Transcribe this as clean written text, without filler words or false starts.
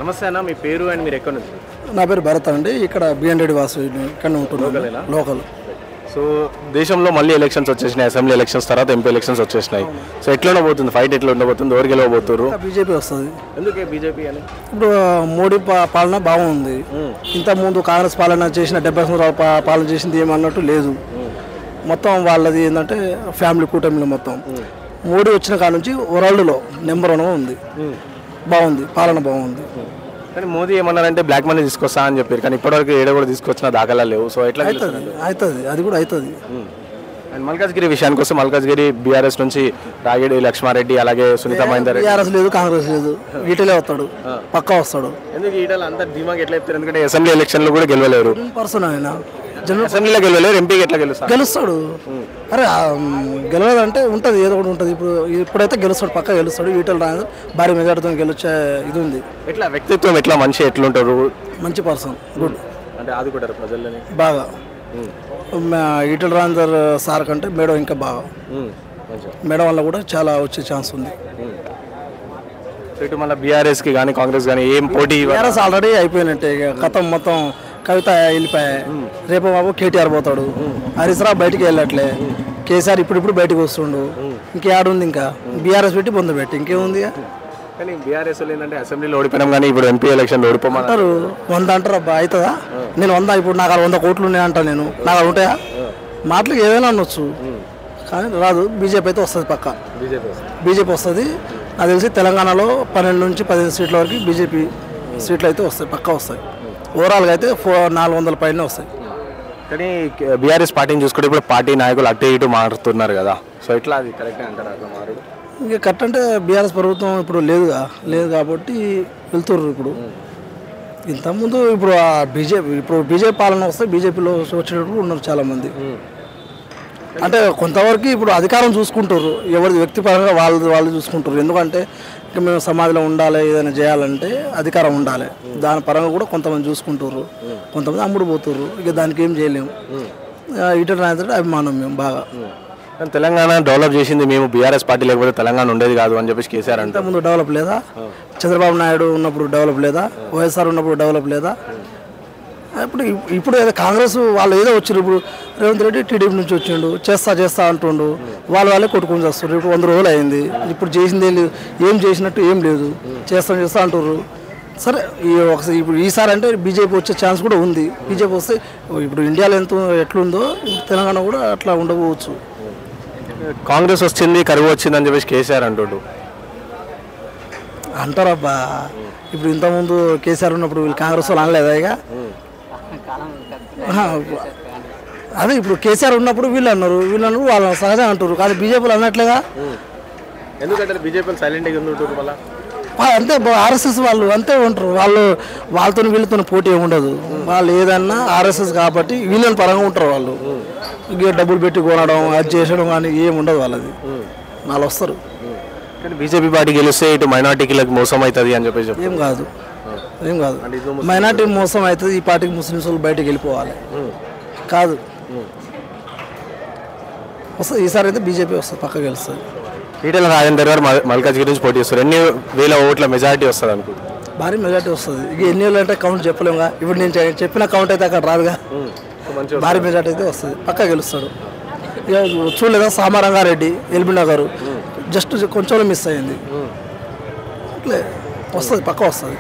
నమస్తే అన్న, మీ పేరు అండ్ మీరు ఎక్కడ నుంచి? నా పేరు భరత్ అండి. ఇక్కడ బిఎన్రెడ్డి వాసు ఇక్కడ ఉంటున్నాను, లోకల్. సో దేశంలో మళ్ళీ ఎలక్షన్స్ వచ్చేసినాయి, అసెంబ్లీ ఎలక్షన్స్ తర్వాత ఎంపీ ఎలక్షన్స్ వచ్చేసినాయి. సో ఎట్లా ఉండబోతుంది ఫైట్, ఎట్లా ఉండబోతుంది, ఎవరు గెలవబోతున్నారు? బీజేపీ వస్తుంది. ఎందుకే బీజేపీ అని? ఇప్పుడు మోడీ పాలన బాగుంది. ఇంతకుముందు కాంగ్రెస్ పాలన చేసిన 70 సంవత్సరాల పాలన చేసింది ఏమన్నట్టు లేదు. మొత్తం వాళ్ళది ఏంటంటే ఫ్యామిలీ కూటమిలో మొత్తం మోడీ వచ్చిన కాడ నుంచి వరల్డ్లో నెంబర్ 1 ఉంది. బాగుంది, పాలన బాగుంది. కానీ మోదీ ఏమన్నారంటే బ్లాక్ మనీ తీసుకొస్తా అని చెప్పారు, కానీ ఇప్పటివరకు ఏడ కూడా తీసుకొచ్చిన దాఖలా లేవు. సో ఎట్లా అవుతుంది, అది కూడా అవుతుంది. అండ్ మల్కాజ్గిరి విషయానికి వస్తే మల్కాజ్గిరి బీఆర్ఎస్ నుంచి రాగిడి లక్ష్మారెడ్డి అలాగే సునీత మహేందర్. బీఆర్ఎస్ లేదు, కాంగ్రెస్ లేదు, ఈటలే వస్తాడు, పక్కా వస్తాడు. ఎందుకు ఈటలు అంత ధీమాగా ఎట్లా చెప్తారు? ఎందుకంటే అసెంబ్లీ ఎలక్షన్లు కూడా గెలవలేరు. పర్సన్ ఆయన అసెంబ్లీలో గెలవలేరు, ఎంపీకి ఎట్లా గెలుస్తాడు? అరే గెలవదంటే ఉంటుంది, ఏదో ఒకటి ఉంటుంది. ఇప్పుడైతే గెలుస్తాడు, పక్కా గెలుస్తాడు. ఈటలు రాదు, భారీ మెజార్టీతో గెలిచే ఇది ఉంది. ఎట్లా వ్యక్తిత్వం, ఎట్లా మనిషి ఎట్లుంటారు? మంచి పర్సన్, గుడ్. అంటే ఆదుకుంటారు ప్రజల్ని బాగా. ఈటల రాజేందర్ సార్ కంటే మేడం ఇంకా బాగా. మేడం వల్ల కూడా చాలా వచ్చే ఛాన్స్ ఉంది. ఇటు మళ్ళీ బీఆర్ఎస్కి కానీ కాంగ్రెస్ కానీ ఏం పోటీ? బీఆర్ఎస్ ఆల్రెడీ అయిపోయినట్టే, కథం మొత్తం. కవిత వెళ్ళిపోయాయి, రేపు బాబు కేటీఆర్ పోతాడు, హరీష్ రావు బయటికి వెళ్ళట్లే, కేసీఆర్ ఇప్పుడు బయటకు వస్తుండు. ఇంకేడుంది? ఇంకా బీఆర్ఎస్ పెట్టి బొంద పెట్టి ఇంకేముంది? కానీ బీఆర్ఎస్ ఏంటంటే అసెంబ్లీలో ఓడిపోయినాం, కానీ ఇప్పుడు ఎంపీ ఎలక్షన్లో ఓడిపోమంటారు. 100 అంటారు అబ్బా, అవుతుందా? నేను 100, ఇప్పుడు నాకు 100 కోట్లు ఉన్నాయి అంటా, నేను నాకు ఉంటాయా? మాటలకు ఏదైనా అనొచ్చు, కానీ రాదు. బీజేపీ అయితే వస్తుంది, పక్క బీజేపీ వస్తుంది. నాకు తెలిసి తెలంగాణలో 12 నుంచి 15 సీట్ల వరకు బీజేపీ సీట్లు అయితే వస్తాయి, పక్కా వస్తాయి. ఓవరాల్గా అయితే 400 పైన వస్తాయి. కానీ బీఆర్ఎస్ పార్టీని చూసుకుంటే ఇప్పుడు పార్టీ నాయకులు అటు ఇటు మారుతున్నారు కదా, సో ఎట్లా అది కరెక్టే అంటారు? అట్లా మారుడు ఇంకా కరెక్ట్ అంటే బీఆర్ఎస్ ప్రభుత్వం ఇప్పుడు లేదు కాబట్టి వెళ్తుర్రు. ఇప్పుడు ఇంతకుముందు ఇప్పుడు బీజేపీ పాలన వస్తే బీజేపీలో వచ్చేటప్పుడు ఉన్నారు చాలామంది. అంటే కొంతవరకు ఇప్పుడు అధికారం చూసుకుంటారు, ఎవరి వ్యక్తిపరంగా వాళ్ళు చూసుకుంటారు. ఎందుకంటే ఇక మేము సమాజంలో ఉండాలి, ఏదైనా చేయాలంటే అధికారం ఉండాలి. దాని పరంగా కూడా కొంతమంది చూసుకుంటారు, కొంతమంది అమ్ముడు పోతుర్రు. ఇక దానికి ఏం చేయలేము. ఈటల రాజేందర్ అభిమానం మేము బాగా. తెలంగాణ డెవలప్ చేసింది మేము, బీఆర్ఎస్ పార్టీ లేకపోతే తెలంగాణ ఉండేది కాదు అని చెప్పేసి కేసీఆర్ అంటే. ముందు డెవలప్ లేదా? చంద్రబాబు నాయుడు ఉన్నప్పుడు డెవలప్ లేదా? వైఎస్ఆర్ ఉన్నప్పుడు డెవలప్ లేదా? ఇప్పుడు ఏదో కాంగ్రెస్ వాళ్ళు ఏదో వచ్చారు. ఇప్పుడు రేవంత్ రెడ్డి టీడీపీ నుంచి వచ్చిండు, చేస్తా అంటుండు. వాళ్ళే కొట్టుకొని చేస్తారు. ఇప్పుడు 100 రోజులు అయింది, ఇప్పుడు చేసింది ఏం లేదు, ఏం చేసినట్టు ఏం లేదు. చేస్తా అంటున్నారు. సరే, ఇప్పుడు ఈసారి అంటే బీజేపీ వచ్చే ఛాన్స్ కూడా ఉంది. బీజేపీ వస్తే ఇప్పుడు ఇండియాలో ఎట్లుందో తెలంగాణ కూడా అట్లా ఉండకపోవచ్చు. కాంగ్రెస్ వచ్చింది, కరువు వచ్చింది అని చెప్పేసి కేసీఆర్ అంటారబ్బా. ఇప్పుడు ఇంతకుముందు కేసీఆర్ ఉన్నప్పుడు వీళ్ళు కాంగ్రెస్ వాళ్ళు అనలేదా? ఇక అదే ఇప్పుడు కేసీఆర్ ఉన్నప్పుడు వీళ్ళు అన్నారు వాళ్ళు సహజంగా అంటారు, కానీ బీజేపీలు అన్నట్లేగా. ఎందుకంటే బీజేపీ సైలెంట్గా ఉంటారు, అంతే. ఆర్ఎస్ఎస్ వాళ్ళు అంతే ఉంటారు. వాళ్ళతో వీళ్ళతో పోటీ ఏమి ఉండదు. వాళ్ళు ఏదన్నా ఆర్ఎస్ఎస్ కాబట్టి వీళ్ళని పరంగా ఉంటారు. వాళ్ళు ఇక డబ్బులు పెట్టి కొనడం, అది చేసడం కానీ ఏమి ఉండదు వాళ్ళది. వాళ్ళు వస్తారు. కానీ బీజేపీ పార్టీ గెలిస్తే ఇటు మైనార్టీలకు మోసం అవుతుంది అని చెప్పేసి ఏం కాదు. మైనార్టీ మోసం అవుతుంది. ఈ పార్టీకి ముస్లిమ్స్ వాళ్ళు బయటకు వెళ్ళిపోవాలి కాదు. వస్తుంది ఈసారి అయితే బీజేపీ వస్తుంది, పక్క గెలుస్తుంది. ఈటల రాజేందర్ గారు మల్కాజ్గిరి నుంచి పోటీ చేస్తారు. ఎన్ని వేల ఓట్ల మెజారిటీ వస్తుంది అనుకో? భారీ మెజారిటీ వస్తుంది. ఇక ఎన్ని వేలు అంటే కౌంట్ చెప్పలేముగా. ఇప్పుడు నేను చెప్పిన కౌంట్ అయితే అక్కడ రాదుగా. భారీ మెజారిటీ అయితే వస్తుంది, పక్క గెలుస్తాడు. ఇక చూడలేదా సామారంగారెడ్డి, ఎల్బీ నగర్ జస్ట్ కొంచెం మిస్ అయింది. అట్లే వస్తుంది, పక్క వస్తుంది.